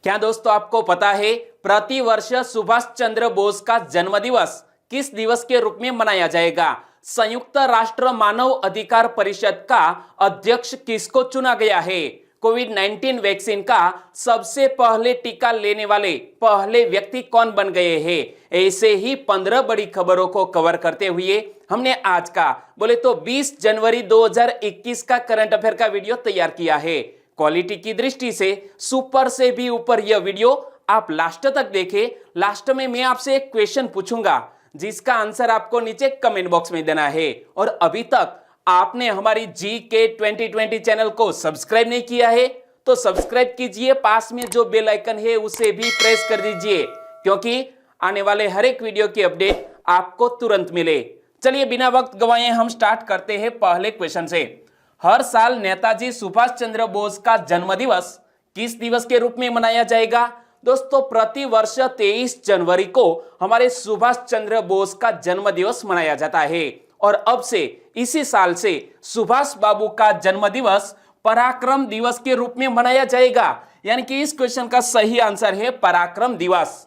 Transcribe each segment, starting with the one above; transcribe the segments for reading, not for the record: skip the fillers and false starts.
क्या दोस्तों आपको पता है प्रति वर्ष सुभाष चंद्र बोस का जन्मदिवस किस दिवस के रूप में मनाया जाएगा? संयुक्त राष्ट्र मानव अधिकार परिषद का अध्यक्ष किसको चुना गया है? कोविड-19 वैक्सीन का सबसे पहले टीका लेने वाले पहले व्यक्ति कौन बन गए हैं? ऐसे ही 15 बड़ी खबरों को कवर करते हुए हमने आज का बोले तो 20 जनवरी 2021 का करंट अफेयर का वीडियो तैयार किया है। क्वालिटी की दृष्टि से सुपर से भी ऊपर यह वीडियो आप लास्ट तक देखें। लास्ट में मैं आपसे एक क्वेश्चन पूछूंगा जिसका आंसर आपको नीचे कमेंट बॉक्स में देना है। और अभी तक आपने हमारी GK 2020 चैनल को सब्सक्राइब नहीं किया है तो सब्सक्राइब कीजिए, पास में जो बेल आइकन है उसे भी प्रेस कर दीजिए क्योंकि आने वाले हर एक वीडियो की अपडेट आपको तुरंत मिले। चलिए बिना वक्त गवाए हम स्टार्ट करते हैं पहले क्वेश्चन से। हर साल नेताजी सुभाष चंद्र बोस का जन्मदिवस किस दिवस के रूप में मनाया जाएगा? दोस्तों प्रति वर्ष 23 जनवरी को हमारे सुभाष चंद्र बोस का जन्मदिवस मनाया जाता है और अब से इसी साल से सुभाष बाबू का जन्मदिवस पराक्रम दिवस के रूप में मनाया जाएगा। यानी कि इस क्वेश्चन का सही आंसर है पराक्रम दिवस।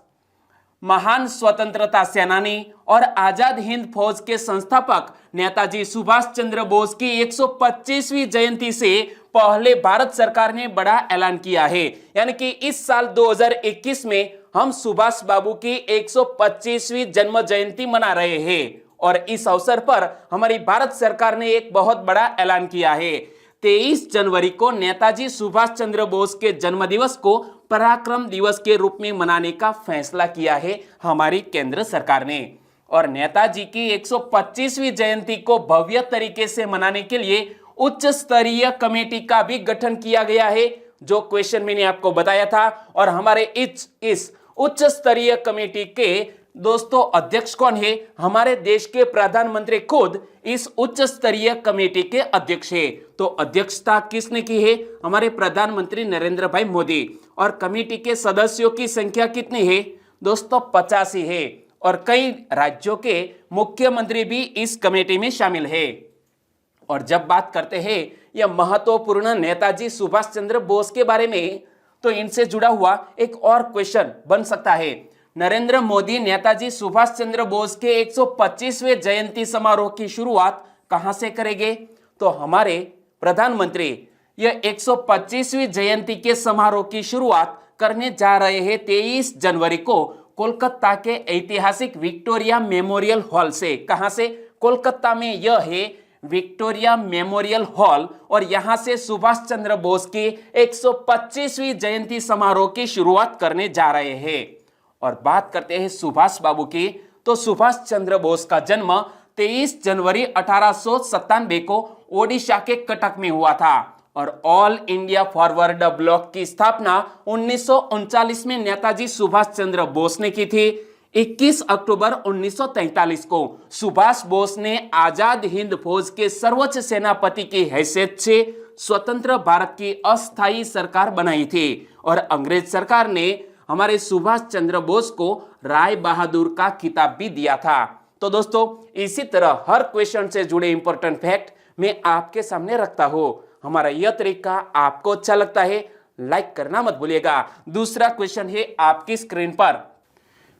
महान स्वतंत्रता सेनानी और आजाद हिंद फौज के संस्थापक नेताजी सुभाष चंद्र बोस की 125वीं जयंती से पहले भारत सरकार ने बड़ा ऐलान किया है। यानी कि इस साल 2021 में हम सुभाष बाबू की 125वीं जन्म जयंती मना रहे हैं और इस अवसर पर हमारी भारत सरकार ने एक बहुत बड़ा ऐलान किया है। 23 जनवरी को नेताजी सुभाष चंद्र बोस के जन्मदिवस को पराक्रम दिवस के रूप में मनाने का फैसला किया है हमारी केंद्र सरकार ने। और नेताजी की 125वीं जयंती को भव्य तरीके से मनाने के लिए उच्च स्तरीय कमेटी का भी गठन किया गया है, जो क्वेश्चन मैंने आपको बताया था। और हमारे इस उच्च स्तरीय कमेटी के दोस्तों अध्यक्ष कौन है? हमारे देश के प्रधानमंत्री खुद इस उच्च स्तरीय कमेटी के अध्यक्ष है। तो अध्यक्षता किसने की है? हमारे प्रधानमंत्री नरेंद्र भाई मोदी। और कमेटी के सदस्यों की संख्या कितनी है? दोस्तों 85 है और कई राज्यों के मुख्यमंत्री भी इस कमेटी में शामिल है। और जब बात करते हैं यह महत्वपूर्ण नेताजी सुभाष चंद्र बोस के बारे में तो इनसे जुड़ा हुआ एक और क्वेश्चन बन सकता है। नरेंद्र मोदी नेताजी सुभाष चंद्र बोस के 125वें जयंती समारोह की शुरुआत कहां से करेंगे? तो हमारे प्रधानमंत्री यह 125वीं जयंती के समारोह की शुरुआत करने जा रहे हैं 23 जनवरी को कोलकाता के ऐतिहासिक विक्टोरिया मेमोरियल हॉल से। कहां से? कोलकाता में यह है विक्टोरिया मेमोरियल हॉल और यहां से सुभाष चंद्र बोस की 125वीं जयंती समारोह की शुरुआत करने जा रहे हैं। और बात करते हैं सुभाष बाबू की, तो सुभाष चंद्र बोस का जन्म 23 जनवरी 1897 को ओडिशा के कटक में हुआ था और ऑल इंडिया फॉरवर्ड ब्लॉक की स्थापना 1939 में नेताजी सुभाष चंद्र बोस ने की थी। 21 अक्टूबर 1943 को सुभाष बोस ने आजाद हिंद फौज के सर्वोच्च सेनापति की हैसियत से स्वतंत्र भारत की अस्थायी सरकार बनाई थी और अंग्रेज सरकार ने हमारे सुभाष चंद्र बोस को राय बहादुर का खिताब भी दिया था। तो दोस्तों इसी तरह हर क्वेश्चन से जुड़े इंपॉर्टेंट फैक्ट मैं आपके सामने रखता हूं। हमारा यह तरीका आपको अच्छा लगता है लाइक करना मत भूलिएगा। दूसरा क्वेश्चन है आपकी स्क्रीन पर।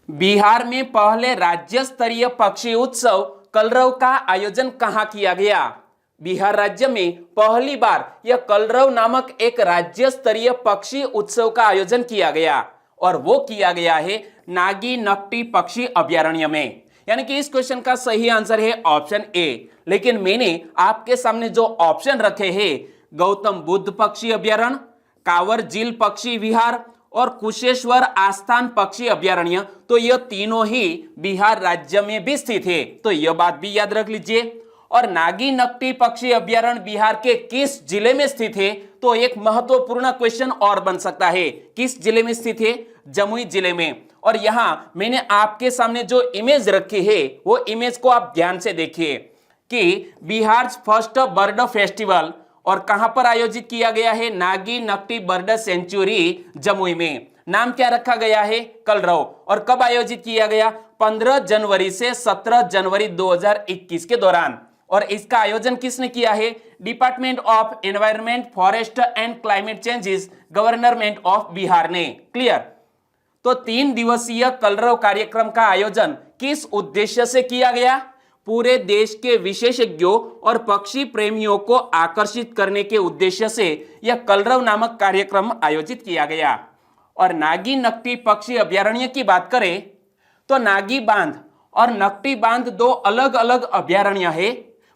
बिहार में पहले राज्य स्तरीय पक्षी उत्सव कलरव का आयोजन कहां किया गया? बिहार राज्य में पहली बार यह कलरव नामक एक राज्य स्तरीय पक्षी उत्सव का आयोजन किया गया और वो किया गया है नागी नकटी पक्षी अभयारण्य में। यानी कि इस क्वेश्चन का सही आंसर है ऑप्शन ए। लेकिन मैंने आपके सामने जो ऑप्शन रखे हैं गौतम बुद्ध पक्षी अभयारण्य, कांवर झील पक्षी विहार और कुशेश्वर आस्थान पक्षी अभयारण्य, तो यह तीनों ही बिहार राज्य में भी स्थित है। तो यह बात भी याद रख लीजिए। और नागी नकटी पक्षी अभयारण्य बिहार के किस जिले में स्थित है? तो एक महत्वपूर्ण क्वेश्चन और बन सकता है। किस जिले में स्थित है? जमुई जिले में। और यहां मैंने आपके सामने जो इमेज रखी है वो इमेज को आप ध्यान से देखिए कि बिहार फर्स्ट बर्ड फेस्टिवल और कहां पर आयोजित किया गया है? नागी नकटी बर्ड सेंचुरी जमुई में। नाम क्या रखा गया है? कलरव। और कब आयोजित किया गया? 15 जनवरी से 17 जनवरी 2021 के दौरान। और इसका आयोजन किसने किया है? Department of environment, forest and climate changes, government of Bihar ने। क्लियर? तो 3 दिवसीय कलरव कार्यक्रम का आयोजन किस उद्देश्य से किया गया? पूरे देश के विशेषज्ञों और पक्षी प्रेमियों को आकर्षित करने के उद्देश्य से यह कलरव नामक कार्यक्रम आयोजित किया गया। और नागी नकटी पक्षी अभयारण्य की बात करें तो नागी बांध और नकटी बांध दो अलग अलग अभयारण्य है,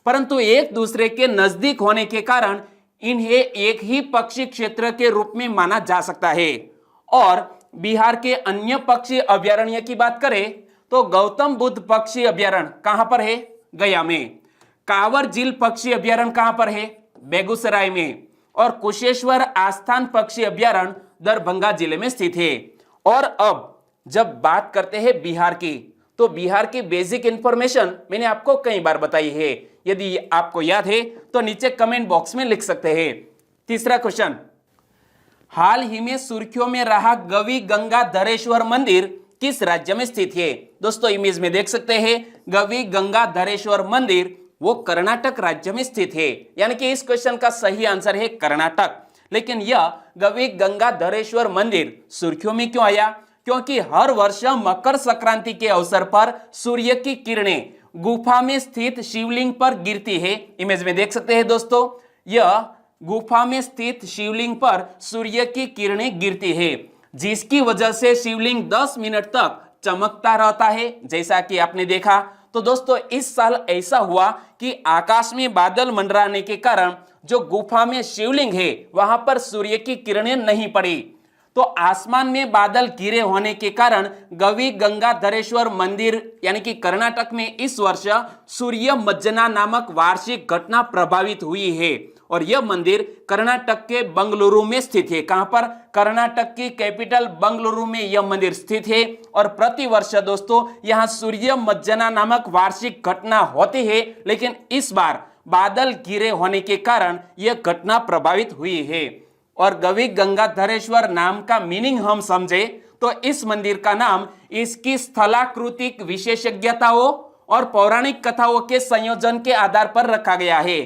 परंतु एक दूसरे के नजदीक होने के कारण इन्हें एक ही पक्षी क्षेत्र के रूप में माना जा सकता है। और बिहार के अन्य पक्षी अभयारण्य की बात करें तो गौतम बुद्ध पक्षी अभयारण्य कहां पर है? गया में। कांवर झील पक्षी अभयारण्य कहां पर है? बेगूसराय में। और कुशेश्वर आस्थान पक्षी अभयारण्य दरभंगा जिले में स्थित है। और अब जब बात करते हैं बिहार की, तो बिहार की बेसिक इंफॉर्मेशन मैंने आपको कई बार बताई है। यदि आपको याद है तो नीचे कमेंट बॉक्स में लिख सकते हैं। तीसरा क्वेश्चन, हाल ही में सुर्खियों में रहा गवी गंगाधरेश्वर मंदिर किस राज्य में स्थित है? दोस्तों इमेज में देख सकते हैं, गवी गंगाधरेश्वर मंदिर वो कर्नाटक राज्य में स्थित है। यानी कि इस क्वेश्चन का सही आंसर है कर्नाटक। लेकिन यह गवी गंगाधरेश्वर मंदिर सुर्खियों में क्यों आया? क्योंकि हर वर्ष मकर संक्रांति के अवसर पर सूर्य की किरणें गुफा में स्थित शिवलिंग पर गिरती है। इमेज में देख सकते हैं दोस्तों, यह गुफा में स्थित शिवलिंग पर सूर्य की किरणें गिरती है, जिसकी वजह से शिवलिंग 10 मिनट तक चमकता रहता है, जैसा कि आपने देखा। तो दोस्तों इस साल ऐसा हुआ कि आकाश में बादल मंडराने के कारण जो गुफा में शिवलिंग है वहां पर सूर्य की किरणें नहीं पड़ी। तो आसमान में बादल घिरे होने के कारण गवी गंगाधरेश्वर मंदिर यानी कि कर्नाटक में इस वर्ष सूर्य मज्जना नामक वार्षिक घटना प्रभावित हुई है। और यह मंदिर कर्नाटक के बंगलुरु में स्थित है। कहां पर? कर्नाटक की कैपिटल बंगलुरु में यह मंदिर स्थित है। और प्रति वर्ष दोस्तों यहां सूर्य मज्जना नामक वार्षिक घटना होती है, लेकिन इस बार बादल घिरे होने के कारण यह घटना प्रभावित हुई है। और गवी गंगाधरेश्वर नाम का मीनिंग हम समझे तो इस मंदिर का नाम इसकी स्थलाकृतिक विशेषज्ञताओं और पौराणिक कथाओं के संयोजन के आधार पर रखा गया है।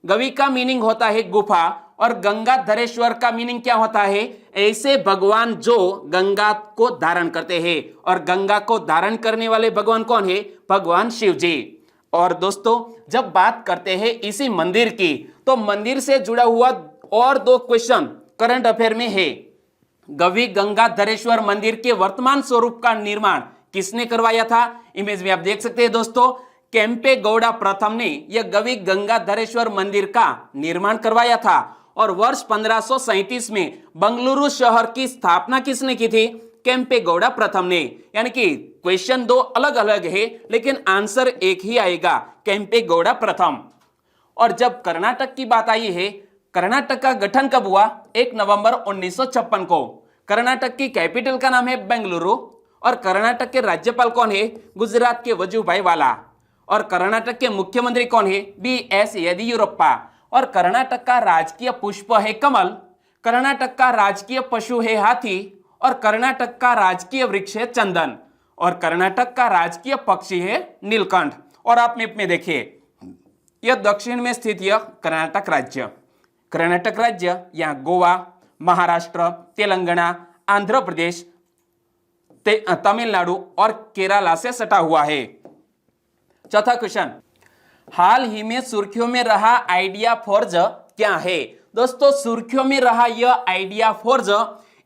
गवी का मीनिंग होता है गुफा और गंगाधरेश्वर का मीनिंग क्या होता है? ऐसे भगवान जो गंगा को धारण करते हैं। और गंगा को धारण करने वाले भगवान कौन है? भगवान शिव जी। और दोस्तों जब बात करते हैं इसी मंदिर की, तो मंदिर से जुड़ा हुआ और 2 क्वेश्चन करंट अफेयर में है। गवी गंगाधरेश्वर मंदिर के वर्तमान स्वरूप का निर्माण किसने करवाया था? इमेज में आप देख सकते हैं दोस्तों, केम्पे गौड़ा प्रथम ने यह गवी गंगाधरेश्वर मंदिर का निर्माण करवाया था। और वर्ष 1537 में बंगलुरु शहर की स्थापना किसने की थी? केम्पे गौड़ा प्रथम ने। यानी कि क्वेश्चन 2 अलग अलग है, लेकिन आंसर एक ही आएगा, केम्पे गौड़ा प्रथम। और जब कर्नाटक की बात आई है, कर्नाटक का गठन कब हुआ? 1 नवंबर 1956 को। कर्नाटक की कैपिटल का नाम है बेंगलुरु। और कर्नाटक के राज्यपाल कौन है? गुजरात के वजुभाई वाला। और कर्नाटक के मुख्यमंत्री कौन है? BS येदियुरप्पा। और कर्नाटक का राजकीय पुष्प है कमल। कर्नाटक का राजकीय पशु है हाथी। और कर्नाटक का राजकीय वृक्ष है चंदन। और कर्नाटक का राजकीय पक्षी है नीलकंठ। और आप मैप में देखिए, यह दक्षिण में स्थित यह कर्नाटक राज्य, यहाँ गोवा, महाराष्ट्र, तेलंगाना, आंध्र प्रदेश, तमिलनाडु और केरला से सटा हुआ है। चौथा क्वेश्चन, हाल ही में सुर्खियों में रहा आइडिया फॉर्ज क्या है? दोस्तों सुर्खियों में रहा यह idea forge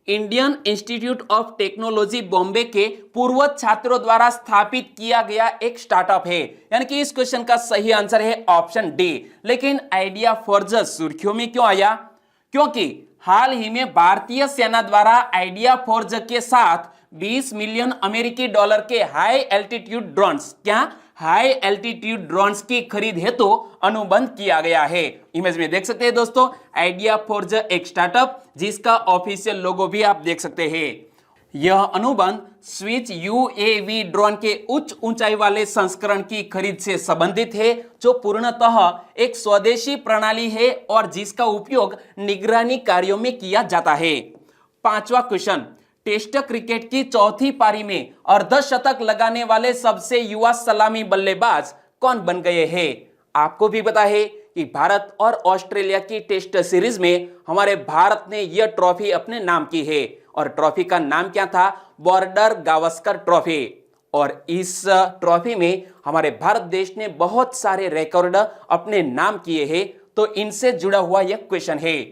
Indian institute of technology Bombay के पूर्व छात्रों द्वारा स्थापित किया गया एक स्टार्टअप है। यानी कि इस क्वेश्चन का सही आंसर है ऑप्शन डी। लेकिन आइडिया फॉर्ज सुर्खियों में क्यों आया? क्योंकि हाल ही में भारतीय सेना द्वारा आइडिया फॉर्ज के साथ 20 मिलियन अमेरिकी डॉलर के high altitude drones high altitude drones की खरीद हेतु अनुबंध किया गया है। इमेज में देख सकते हैं दोस्तों, आइडिया फॉर्ज एक स्टार्टअप जिसका ऑफिशियल लोगो भी आप देख सकते हैं। यह अनुबंध स्विच UAV ड्रोन के उच्च ऊंचाई वाले संस्करण की खरीद से संबंधित है, जो पूर्णतः एक स्वदेशी प्रणाली है और जिसका उपयोग निगरानी कार्यों में किया जाता है। 5वां क्वेश्चन, टेस्ट क्रिकेट की चौथी पारी में अर्धशतक लगाने वाले सबसे युवा सलामी बल्लेबाज कौन बन गए हैं? आपको भी पता है कि भारत और ऑस्ट्रेलिया की टेस्ट सीरीज में हमारे भारत ने यह ट्रॉफी अपने नाम की है और ट्रॉफी का नाम क्या था? Border Gavaskar trophy. और इस ट्रॉफी में हमारे भारत देश ने बहुत सारे रिकॉर्ड अपने नाम किए हैं। तो इनसे जुड़ा हुआ यह क्वेश्चन है,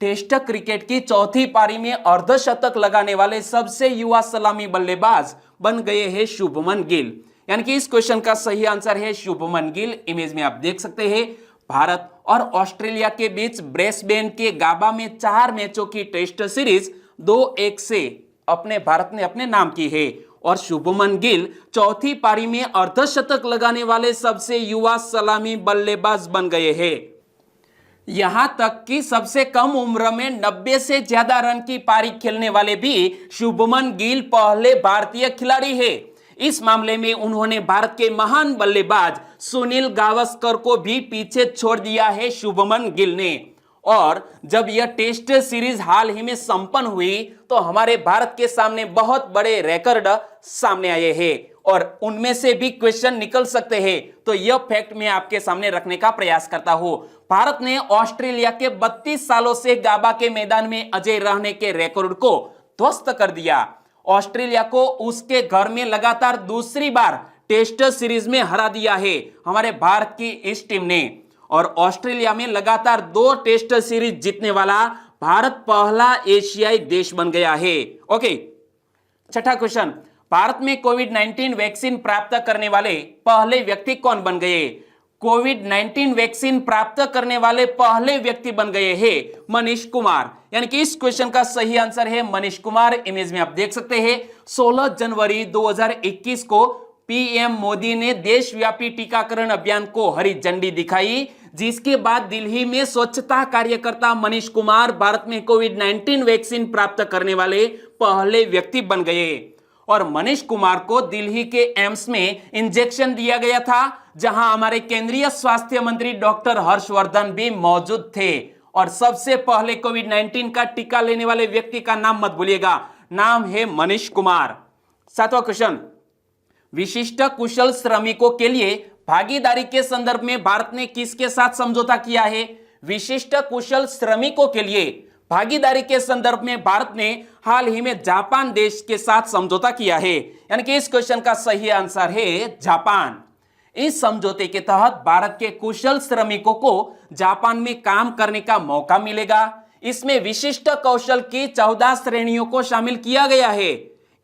टेस्ट क्रिकेट की चौथी पारी में अर्धशतक लगाने वाले सबसे युवा सलामी बल्लेबाज बन गए हैं शुभमन गिल। यानी कि इस क्वेश्चन का सही आंसर है शुभमन गिल। इमेज में आप देख सकते हैं भारत और ऑस्ट्रेलिया के बीच ब्रिस्बेन के गाबा में 4 मैचों की टेस्ट सीरीज 2-1 से अपने भारत ने अपने नाम की है और शुभमन गिल चौथी पारी में अर्धशतक लगाने वाले सबसे युवा सलामी बल्लेबाज बन गए हैं। यहां तक कि सबसे कम उम्र में 90 से ज्यादा रन की पारी खेलने वाले भी शुभमन गिल पहले भारतीय खिलाड़ी है। इस मामले में उन्होंने भारत के महान बल्लेबाज सुनील गावस्कर को भी पीछे छोड़ दिया है शुभमन गिल ने। और जब यह टेस्ट सीरीज हाल ही में संपन्न हुई तो हमारे भारत के सामने बहुत बड़े रिकॉर्ड सामने आए हैं और उनमें से भी क्वेश्चन निकल सकते हैं। तो यह फैक्ट मैं आपके सामने रखने का प्रयास करता हूं। भारत ने ऑस्ट्रेलिया के 32 सालों से गाबा के मैदान में अजय रहने के रिकॉर्ड को ध्वस्त कर दिया। ऑस्ट्रेलिया को उसके घर में लगातार दूसरी बार टेस्ट सीरीज में हरा दिया है हमारे भारत की इस टीम ने। और ऑस्ट्रेलिया में लगातार 2 टेस्ट सीरीज जीतने वाला भारत पहला एशियाई देश बन गया है। ओके, छठा क्वेश्चन, भारत में कोविड-19 वैक्सीन प्राप्त करने वाले पहले व्यक्ति कौन बन गए? कोविड-19 वैक्सीन प्राप्त करने वाले पहले व्यक्ति बन गए हैं मनीष कुमार। यानी कि इस क्वेश्चन का सही आंसर है मनीष कुमार। इमेज में आप देख सकते हैं 16 जनवरी 2021 को पीएम मोदी ने देशव्यापी टीकाकरण अभियान को हरी झंडी दिखाई, जिसके बाद दिल्ली में स्वच्छता कार्यकर्ता मनीष कुमार भारत में कोविड-19 वैक्सीन प्राप्त करने वाले पहले व्यक्ति बन गए। और मनीष कुमार को दिल्ली के एम्स में इंजेक्शन दिया गया था, जहां हमारे केंद्रीय स्वास्थ्य मंत्री डॉक्टर हर्षवर्धन भी मौजूद थे। और सबसे पहले कोविड-19 का टीका लेने वाले व्यक्ति का नाम मत भूलिएगा, नाम है मनीष कुमार। सातवां क्वेश्चन, विशिष्ट कुशल श्रमिकों के लिए भागीदारी के संदर्भ में भारत ने किसके साथ समझौता किया है? विशिष्ट कुशल श्रमिकों के लिए भागीदारी के संदर्भ में भारत ने हाल ही में जापान देश के साथ समझौता किया है। यानी कि इस क्वेश्चन का सही आंसर है जापान। इस समझौते के तहत भारत के कुशल श्रमिकों को जापान में काम करने का मौका मिलेगा। इसमें विशिष्ट कौशल की 14 श्रेणियों को शामिल किया गया है।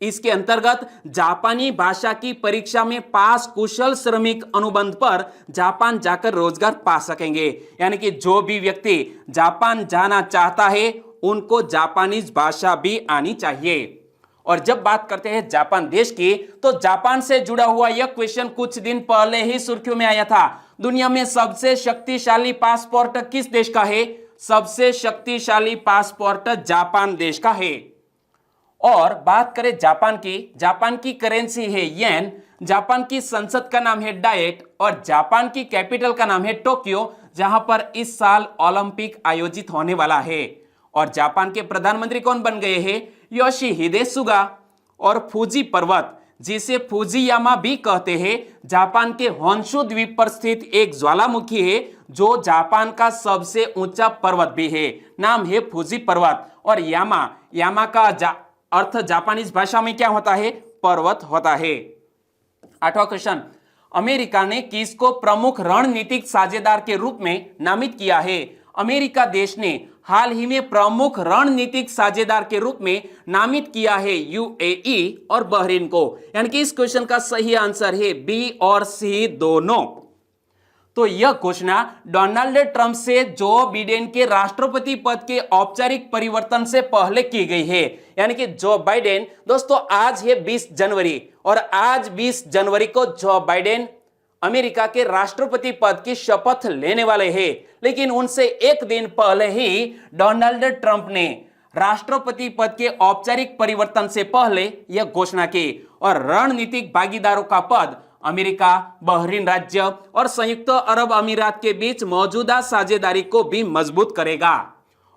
इसके अंतर्गत जापानी भाषा की परीक्षा में पास कुशल श्रमिक अनुबंध पर जापान जाकर रोजगार पा सकेंगे। यानी कि जो भी व्यक्ति जापान जाना चाहता है उनको जापानीज भाषा भी आनी चाहिए। और जब बात करते हैं जापान देश की, तो जापान से जुड़ा हुआ यह क्वेश्चन कुछ दिन पहले ही सुर्खियों में आया था। दुनिया में सबसे शक्तिशाली पासपोर्ट किस देश का है? सबसे शक्तिशाली पासपोर्ट जापान देश का है। और बात करें जापान की करेंसी है येन, जापान की संसद का नाम है डाइट और जापान की कैपिटल का नाम है टोक्यो, जहां पर इस साल ओलंपिक आयोजित होने वाला है। और जापान के प्रधानमंत्री कौन बन गए हैं? Yoshihide Suga. और फूजी पर्वत, जिसे फूजियामा भी कहते हैं, जापान के होन्शु द्वीप पर स्थित एक ज्वालामुखी है जो जापान का सबसे ऊंचा पर्वत भी है, नाम है फूजी पर्वत। और यामा का अर्थ जापानीज भाषा में क्या होता है? पर्वत होता है। आठवां क्वेश्चन, अमेरिका ने किसको प्रमुख रणनीतिक साझेदार के रूप में नामित किया है? अमेरिका देश ने हाल ही में प्रमुख रणनीतिक साझेदार के रूप में नामित किया है यूएई और बहरीन को। यानी कि इस क्वेश्चन का सही आंसर है बी और सी दोनों। तो यह घोषणा डोनाल्ड ट्रंप से जो बिडेन के राष्ट्रपति पद के औपचारिक परिवर्तन से पहले की गई है। यानी कि जो बाइडेन, दोस्तों आज है 20 जनवरी और आज 20 जनवरी को जो बाइडेन अमेरिका के राष्ट्रपति पद की शपथ लेने वाले हैं, लेकिन उनसे एक दिन पहले ही डोनाल्ड ट्रंप ने राष्ट्रपति पद के औपचारिक परिवर्तन से पहले यह घोषणा की। और रणनीतिक भागीदारों का पद अमेरिका, बहरीन राज्य और संयुक्त अरब अमीरात के बीच मौजूदा साझेदारी को भी मजबूत करेगा।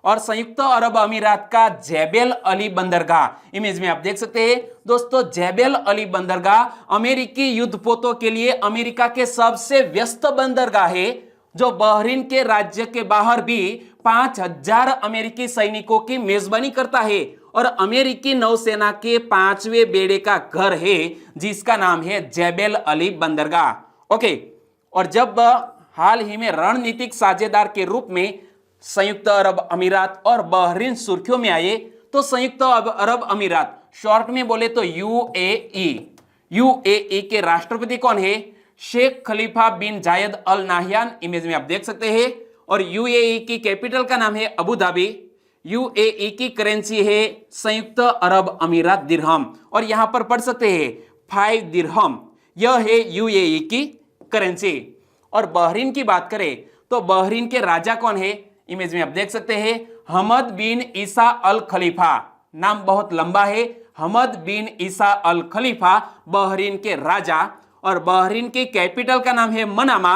और संयुक्त अरब अमीरात का जेबेल अली बंदरगाह। इमेज में आप देख सकते हैं दोस्तों, जेबेल अली बंदरगाह अमेरिकी युद्धपोतों के लिए अमेरिका के सबसे व्यस्त बंदरगाह है, जो बहरीन के राज्य के बाहर भी 5000 अमेरिकी सैनिकों की मेजबानी करता है और अमेरिकी नौसेना के 5वें बेड़े का घर है, जिसका नाम है जेबेल अली बंदरगाह। ओके, और जब हाल ही में रणनीतिक साझेदार के रूप में संयुक्त अरब अमीरात और बहरीन सुर्खियों में आए, तो संयुक्त अरब अमीरात, शॉर्ट में बोले तो यूएई के राष्ट्रपति कौन है? शेख खलीफा बिन जायद अल नाहयान। इमेज में आप देख सकते हैं। और यूएई की कैपिटल का नाम है अबू धाबी। यूएई की करेंसी है संयुक्त अरब अमीरात दिरहम, और यहां पर पढ़ सकते हैं 5 दिरहम, यह है यूएई की करेंसी। और बहरीन की बात करें तो बहरीन के राजा कौन है? इमेज में आप देख सकते हैं हमद बिन ईसा अल खलीफा, नाम बहुत लंबा है, हमद बिन ईसा अल खलीफा बहरीन के राजा। और बहरीन की कैपिटल का नाम है मनामा,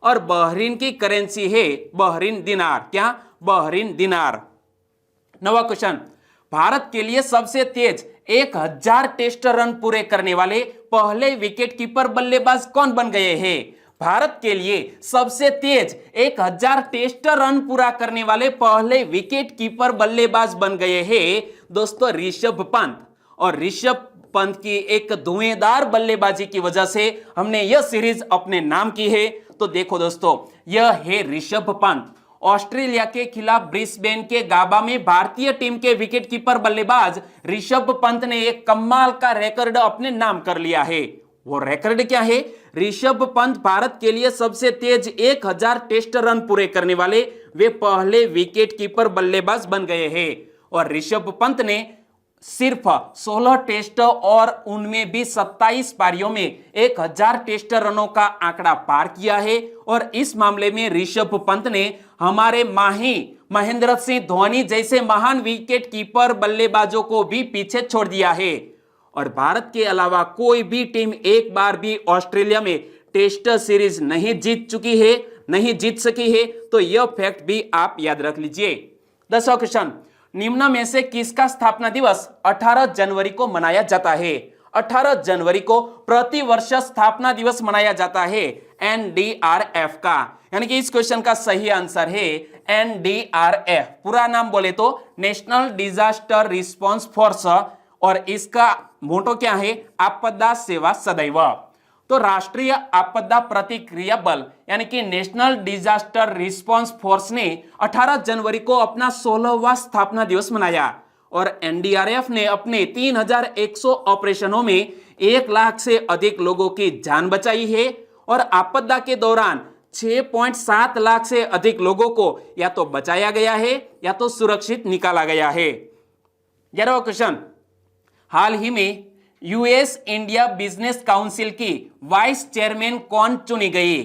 और बहरीन की करेंसी है बहरीन दिनार। क्या? बहरीन दिनार। नवा क्वेश्चन, भारत के लिए सबसे तेज 1000 टेस्ट रन पूरे करने वाले पहले विकेट कीपर बल्लेबाज कौन बन गए हैं? भारत के लिए सबसे तेज 1000 टेस्ट रन पूरा करने वाले पहले विकेट कीपर बल्लेबाज बन गए हैं दोस्तों ऋषभ पंत। और ऋषभ पंत की एक धुएंधार बल्लेबाजी की वजह से हमने यह सीरीज अपने नाम की है। तो देखो दोस्तों, यह है ऋषभ पंत। ऑस्ट्रेलिया के खिलाफ ब्रिस्बेन के गाबा में भारतीय टीम के विकेटकीपर बल्लेबाज ऋषभ पंत ने एक कमाल का रिकॉर्ड अपने नाम कर लिया है। वो रिकॉर्ड क्या है? ऋषभ पंत भारत के लिए सबसे तेज 1000 टेस्ट रन पूरे करने वाले वे पहले विकेटकीपर बल्लेबाज बन गए हैं। और ऋषभ पंत ने सिर्फ 16 टेस्ट और उनमें भी 27 पारियों में 1000 टेस्ट रनों का आंकड़ा पार किया है। और इस मामले में ऋषभ पंत ने हमारे माही महेंद्र सिंह धोनी जैसे महान विकेट कीपर बल्लेबाजों को भी पीछे छोड़ दिया है। और भारत के अलावा कोई भी टीम एक बार भी ऑस्ट्रेलिया में टेस्ट सीरीज नहीं जीत सकी है। तो यह फैक्ट भी आप याद रख लीजिए। 10वां क्वेश्चन, निम्न में से किसका स्थापना दिवस 18 जनवरी को मनाया जाता है? 18 जनवरी को प्रतिवर्ष स्थापना दिवस मनाया जाता है एनडीआरएफ का। यानी कि इस क्वेश्चन का सही आंसर है एनडीआरएफ। पूरा नाम बोले तो नेशनल डिजास्टर रिस्पांस फोर्स, और इसका मोटो क्या है? आपदा सेवा सदैव। तो राष्ट्रीय आपदा प्रतिक्रिया बल यानी कि नेशनल डिजास्टर रिस्पांस फोर्स ने 18 जनवरी को अपना 16वां स्थापना दिवस मनाया। और एनडीआरएफ ने अपने 3100 ऑपरेशनों में 1 लाख से अधिक लोगों की जान बचाई है। और आपदा के दौरान 6.7 लाख से अधिक लोगों को या तो बचाया गया है या तो सुरक्षित निकाला गया है। 11वां क्वेश्चन, हाल ही में यूएस इंडिया बिजनेस काउंसिल की वाइस चेयरमैन कौन चुनी गई?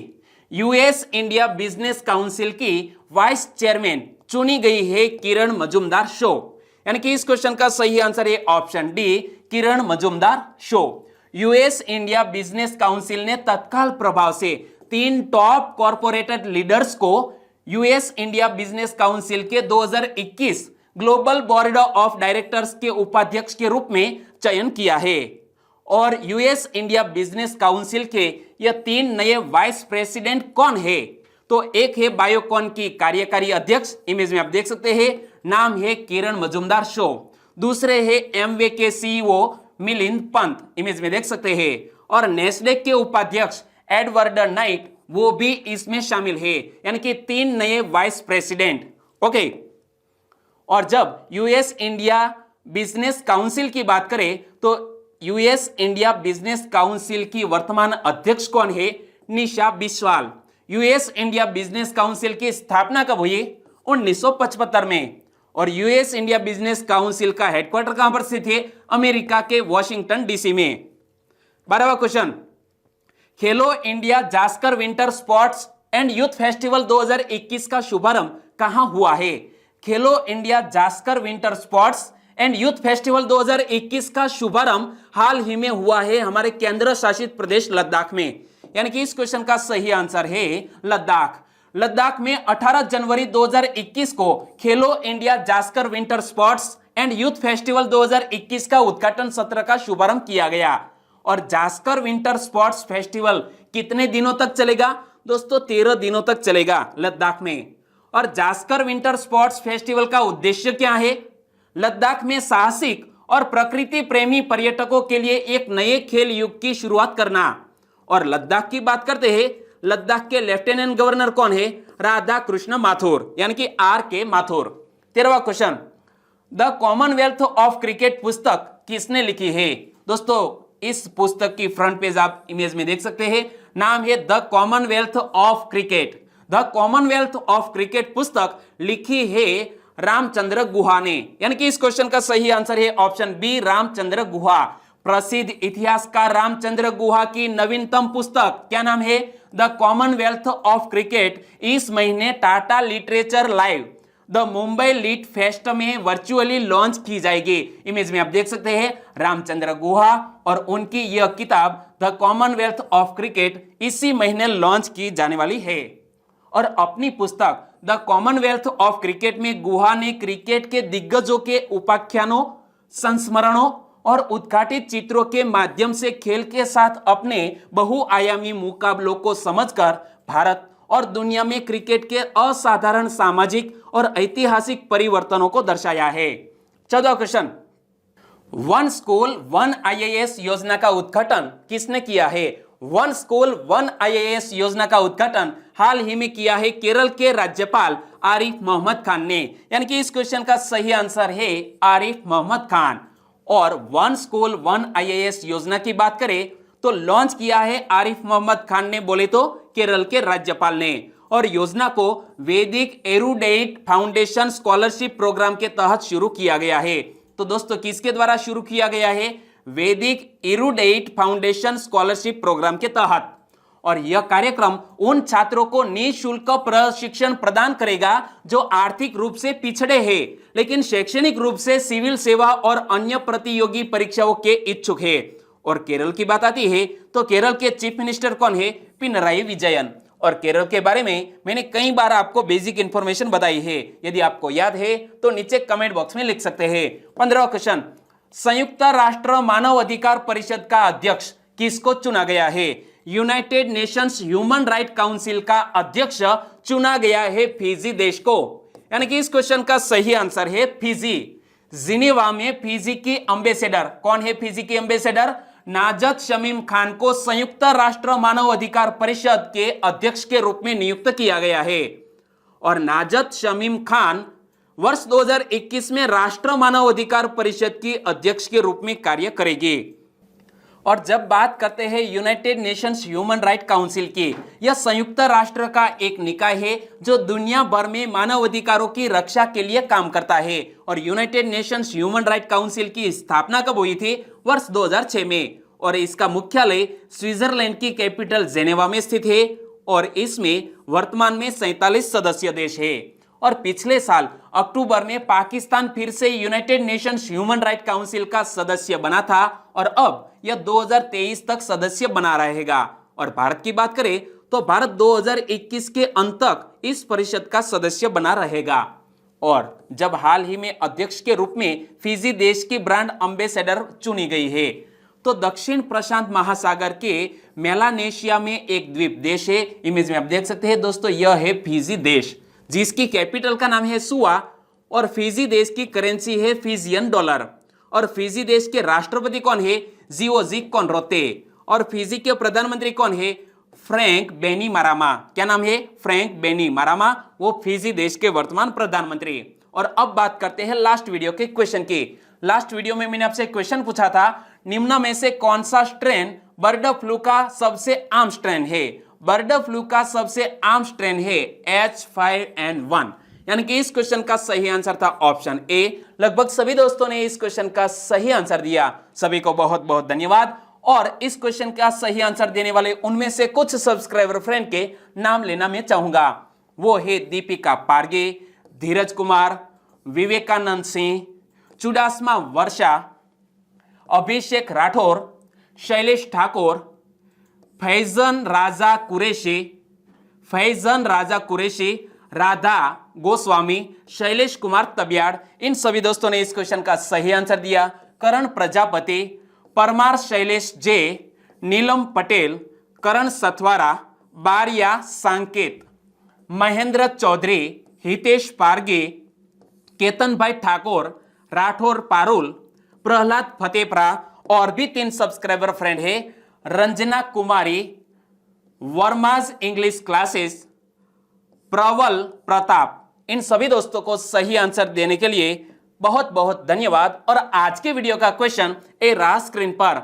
यूएस इंडिया बिजनेस काउंसिल की वाइस चेयरमैन चुनी गई है किरण मजूमदार शो। यानी कि इस क्वेश्चन का सही आंसर है option D, Kiran Majumdar Shaw. US India business council ने तत्काल प्रभाव से 3 टॉप कॉर्पोरेट लीडर्स को यूएस इंडिया बिजनेस काउंसिल के 2021 ग्लोबल बोर्ड ऑफ डायरेक्टर्स के उपाध्यक्ष के रूप में चयन किया है। और यूएस इंडिया बिजनेस काउंसिल के ये 3 नए वाइस प्रेसिडेंट कौन है? तो एक है बायोकॉन की कार्यकारी अध्यक्ष, इमेज में आप देख सकते हैं, नाम है किरण मजूमदार शो। दूसरे है एमवे के सीईओ मिलिंद पंत, इमेज में देख सकते हैं। और नेस्डेक के उपाध्यक्ष एडवर्ड नाइट, वो भी इसमें शामिल है। यानी कि 3 नए वाइस प्रेसिडेंट। ओके, और जब यूएस इंडिया बिजनेस काउंसिल की बात करें तो यूएस इंडिया बिजनेस काउंसिल की वर्तमान अध्यक्ष कौन है? Nisha Biswal. US India business council की स्थापना कब हुई? 1975 में। और यूएस इंडिया बिजनेस काउंसिल का हेडक्वार्टर कहां पर स्थित है? अमेरिका के वॉशिंगटन डीसी में। 12वां question, Khelo India Zanskar winter sports and youth festival 2021 का शुभारंभ कहां हुआ है? Khelo India Zanskar winter sports and youth festival 2021 का शुभारंभ हाल ही में हुआ है हमारे केंद्र शासित प्रदेश लद्दाख में। यानी कि इस क्वेश्चन का सही आंसर है लद्दाख। लद्दाख में 18 जनवरी 2021 को खेलो India Zanskar winter sports and youth festival 2021 का उद्घाटन सत्र का शुभारंभ किया गया। और जास्कर विंटर स्पोर्ट्स फेस्टिवल कितने दिनों तक चलेगा दोस्तों? 13 दिनों तक चलेगा लद्दाख में। और जास्कर विंटर स्पोर्ट्स फेस्टिवल का उद्देश्य क्या है? लद्दाख में साहसिक और प्रकृति प्रेमी पर्यटकों के लिए एक नए खेल युग की शुरुआत करना। और लद्दाख की बात करते हैं, लद्दाख के लेफ्टिनेंट गवर्नर कौन है? राधा कृष्ण माथुर, यानी कि RK माथुर। 13वां question, the commonwealth of cricket पुस्तक किसने लिखी है? दोस्तों इस पुस्तक की फ्रंट पेज आप इमेज में देख सकते हैं, नाम है the commonwealth of cricket. The commonwealth of cricket पुस्तक लिखी है रामचंद्र गुहा ने, यानी कि इस क्वेश्चन का सही आंसर है ऑप्शन बी, रामचंद्र गुहा। प्रसिद्ध इतिहासकार रामचंद्र गुहा की नवीनतम पुस्तक क्या नाम है? द कॉमनवेल्थ ऑफ क्रिकेट इस महीने Tata literature live the Mumbai lit fest में वर्चुअली लॉन्च की जाएगी। इमेज में आप देख सकते हैं रामचंद्र गुहा और उनकी यह किताब द कॉमनवेल्थ ऑफ क्रिकेट इसी महीने लॉन्च की जाने वाली है। और अपनी पुस्तक द कॉमनवेल्थ ऑफ क्रिकेट में गुहा ने क्रिकेट के दिग्गजों के उपाख्यानों, संस्मरणों और उद्घाटित चित्रों के माध्यम से खेल के साथ अपने बहुआयामी मुकाबलों को समझकर भारत और दुनिया में क्रिकेट के असाधारण सामाजिक और ऐतिहासिक परिवर्तनों को दर्शाया है। 14वां question, one school one IAS योजना का उद्घाटन किसने किया है? वन स्कूल वन IAS योजना का उद्घाटन हाल ही में किया है केरल के राज्यपाल आरिफ मोहम्मद खान ने, यानी कि इस क्वेश्चन का सही आंसर है आरिफ मोहम्मद खान। और वन स्कूल वन IAS योजना की बात करें तो लॉन्च किया है आरिफ मोहम्मद खान ने, बोले तो केरल के राज्यपाल ने। और योजना को वैदिक एरुडेट फाउंडेशन स्कॉलरशिप प्रोग्राम के तहत शुरू किया गया है। तो दोस्तों किसके द्वारा शुरू किया गया है? वैदिक एरुडेट फाउंडेशन स्कॉलरशिप प्रोग्राम के तहत। और यह कार्यक्रम उन छात्रों को निःशुल्क प्रशिक्षण प्रदान करेगा जो आर्थिक रूप से पिछड़े हैं लेकिन शैक्षणिक रूप से सिविल सेवा और अन्य प्रतियोगी परीक्षाओं के इच्छुक है। और केरल की बात आती है तो केरल के चीफ मिनिस्टर कौन है? पिनराई विजयन। और केरल के बारे में मैंने कई बार आपको बेसिक इंफॉर्मेशन बताई है, यदि आपको याद है तो नीचे कमेंट बॉक्स में लिख सकते हैं। 15वां क्वेश्चन, संयुक्त राष्ट्र मानव अधिकार परिषद का अध्यक्ष किसको चुना गया है? United Nations human right council का अध्यक्ष चुना गया है फिजी देश को, यानी कि इस क्वेश्चन का सही आंसर है फिजी। जिनेवा में फिजी की एम्बेसडर कौन है? फिजी की एम्बेसडर नाजत शमीम खान को संयुक्त राष्ट्र मानव अधिकार परिषद के अध्यक्ष के रूप में नियुक्त किया गया है। और नाजत शमीम खान वर्ष 2021 में राष्ट्र मानव अधिकार परिषद की अध्यक्ष के रूप में कार्य करेगी। और जब बात करते हैं United Nations human right council की, यह संयुक्त राष्ट्र का एक निकाय है जो दुनिया भर में मानव अधिकारों की रक्षा के लिए काम करता है। और United Nations human right council की स्थापना कब हुई थी? वर्ष 2006 में। और इसका मुख्यालय स्विट्जरलैंड की कैपिटल जेनेवा में स्थित है। और इसमें वर्तमान में 47 सदस्य देश है। और पिछले साल अक्टूबर में पाकिस्तान फिर से United Nations human right council का सदस्य बना था और अब यह 2023 तक सदस्य बना रहेगा। और भारत की बात करें तो भारत 2021 के अंत तक इस परिषद का सदस्य बना रहेगा। और जब हाल ही में अध्यक्ष के रूप में फिजी देश की ब्रांड एम्बेसडर चुनी गई है, तो दक्षिण प्रशांत महासागर के मेलानेशिया में एक द्वीप देश है। इमेज में आप देख सकते हैं दोस्तों, यह है फिजी देश जिसकी कैपिटल का नाम है सुआ। और फिजी देश की करेंसी है फिजियन डॉलर। और फिजी देश के राष्ट्रपति कौन है? जियोजी कोनरोते। और फिजी के प्रधानमंत्री कौन है? फ्रैंक बैनिमारामा। क्या नाम है? फ्रैंक बैनिमारामा, वो फिजी देश के वर्तमान प्रधानमंत्री। और अब बात करते हैं लास्ट वीडियो के क्वेश्चन की। लास्ट वीडियो में मैंने आपसे क्वेश्चन पूछा था, निम्न में से कौन सा स्ट्रेन बर्ड फ्लू का सबसे आम स्ट्रेन है? बर्ड फ्लू का सबसे आम स्ट्रेन है H5N1, यानी कि इस क्वेश्चन का सही आंसर था ऑप्शन ए। लगभग सभी दोस्तों ने इस क्वेश्चन का सही आंसर दिया, सभी को बहुत बहुत धन्यवाद। और इस क्वेश्चन का सही आंसर देने वाले उनमें से कुछ सब्सक्राइबर फ्रेंड के नाम लेना मैं चाहूंगा। वो है दीपिका पारगे, धीरज कुमार, विवेकानंद सिंह, चुडासमा वर्षा, अभिषेक राठौर, शैलेश ठाकुर, फैजन राजा कुरैशी, फैजन राजा कुरैशी, राधा गोस्वामी, शैलेश कुमार तबियाड़, इन सभी दोस्तों ने इस क्वेश्चन का सही आंसर दिया। करण प्रजापति, परमार शैलेश जे, नीलम पटेल, करण सथवारा, बारिया सांकेत, महेंद्र चौधरी, हितेश पारगे, केतन भाई ठाकुर, राठौर पारुल, प्रहलाद फतेपरा और भी 3 सब्सक्राइबर फ्रेंड है, रंजना कुमारी, वर्माज इंग्लिश क्लासेस, प्रवल प्रताप। इन सभी दोस्तों को सही आंसर देने के लिए बहुत बहुत धन्यवाद। और आज के वीडियो का क्वेश्चन ए रहा स्क्रीन पर।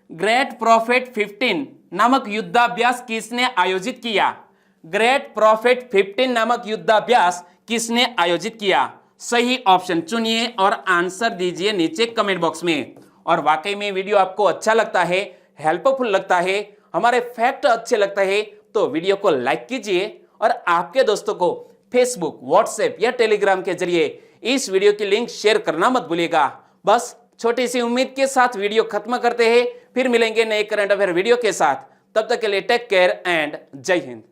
ग्रेट प्रॉफिट 15 नामक युद्धाभ्यास किसने आयोजित किया? ग्रेट प्रॉफिट 15 नामक युद्धाभ्यास किसने आयोजित किया? सही ऑप्शन चुनिए और आंसर दीजिए नीचे कमेंट बॉक्स में। और वाकई में वीडियो आपको अच्छा लगता है, हेल्पफुल लगता है, हमारे फैक्ट अच्छे लगता है तो वीडियो को लाइक कीजिए और आपके दोस्तों को फेसबुक, व्हाट्सएप या टेलीग्राम के जरिए इस वीडियो की लिंक शेयर करना मत भूलिएगा। बस छोटी सी उम्मीद के साथ वीडियो खत्म करते हैं, फिर मिलेंगे नए करंट अफेयर वीडियो के साथ। तब तक के लिए टेक केयर एंड जय हिंद।